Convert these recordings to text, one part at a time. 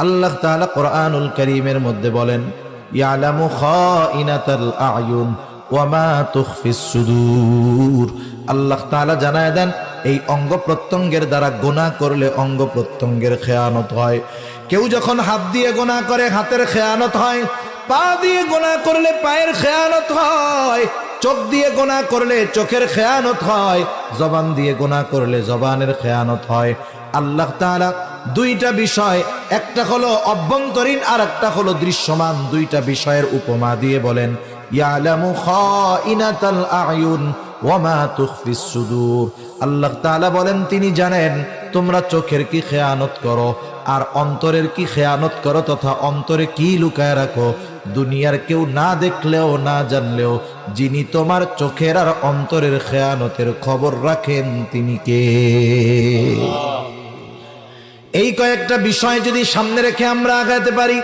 আল্লাহ তাআলা কোরআনুল কারীমের মধ্যে বলেন, ইয়ালামু খাইনাতাল আয়ুন ওয়া মা তুখফিস সুদূর। আল্লাহ তাআলা জানায় দেন, এই অঙ্গ প্রত্যঙ্গের দ্বারা গুনাহ করলে অঙ্গ প্রত্যঙ্গের খেয়ানত হয়। কেউ যখন হাত দিয়ে গুনাহ করে হাতের খেয়ানত হয়, পা দিয়ে গুনাহ করলে পায়ের খেয়ানত হয়, চোখ দিয়ে গুনাহ করলে চোখের খেয়ানত হয়, জবান দিয়ে গুনাহ করলে জবানের খেয়ানত হয়। আল্লাহ তাআলা দুইটা বিষয়, একটা হলো অভ্যন্তরীণ আর একটা হলো দৃশ্যমান, দুইটা বিষয়ের উপমা দিয়ে বলেন, ইয়ালামু খাইনাতাল আয়ুন ওয়া মা তুখফিস সুদূর। আল্লাহ তাআলা বলেন, তিনি জানেন তোমরা চোখের কি খেয়ানত করো আর অন্তরের কি খেয়ানত করো, তথা অন্তরে কি লুকায় রাখো। দুনিয়ার কেউ না দেখলেও না জানলেও যিনি তোমার চোখের আর অন্তরের খেয়ানতের খবর রাখেন তিনি কে? এই কয়েকটা বিষয় যদি সামনে রেখে আমরা আগাতে পারি,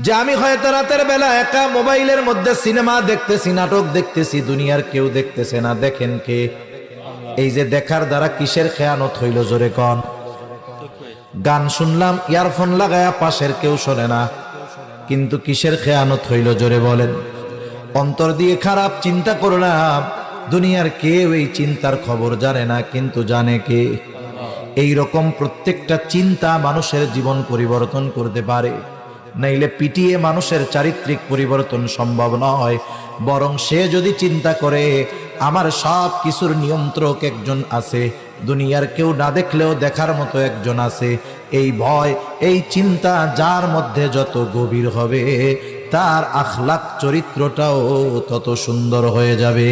যে আমি হয়তো রাতের বেলা একা মোবাইলের মধ্যে সিনেমা দেখতেছি, নাটক দেখতেছি, দুনিয়ার কেউ দেখতেছে না, দেখেন কে? এই যে দেখার দ্বারা কিসের খেয়ানত হইল জোরে কন? গান শুনলাম ইয়ারফোন লাগায়া, পাশের কেউ শোনে না, কিন্তু কিসের খেয়ানত হইল জোরে বলেন? অন্তর দিয়ে খারাপ চিন্তা করলাম, দুনিয়ার কেউ এই চিন্তার খবর জানে না, কিন্তু জানে কে? এই রকম প্রত্যেকটা চিন্তা মানুষের জীবন পরিবর্তন করতে পারে, নাইলে পিটিয়ে মানুষের চারিত্রিক পরিবর্তন সম্ভব নয়। বরং সে যদি চিন্তা করে আমার সব কিছুর নিয়ন্ত্রক একজন আছে, দুনিয়ার কেউ না দেখলেও দেখার মতো একজন আছে, এই ভয় এই চিন্তা যার মধ্যে যত গভীর হবে, তার আখলাক চরিত্রটাও তত সুন্দর হয়ে যাবে।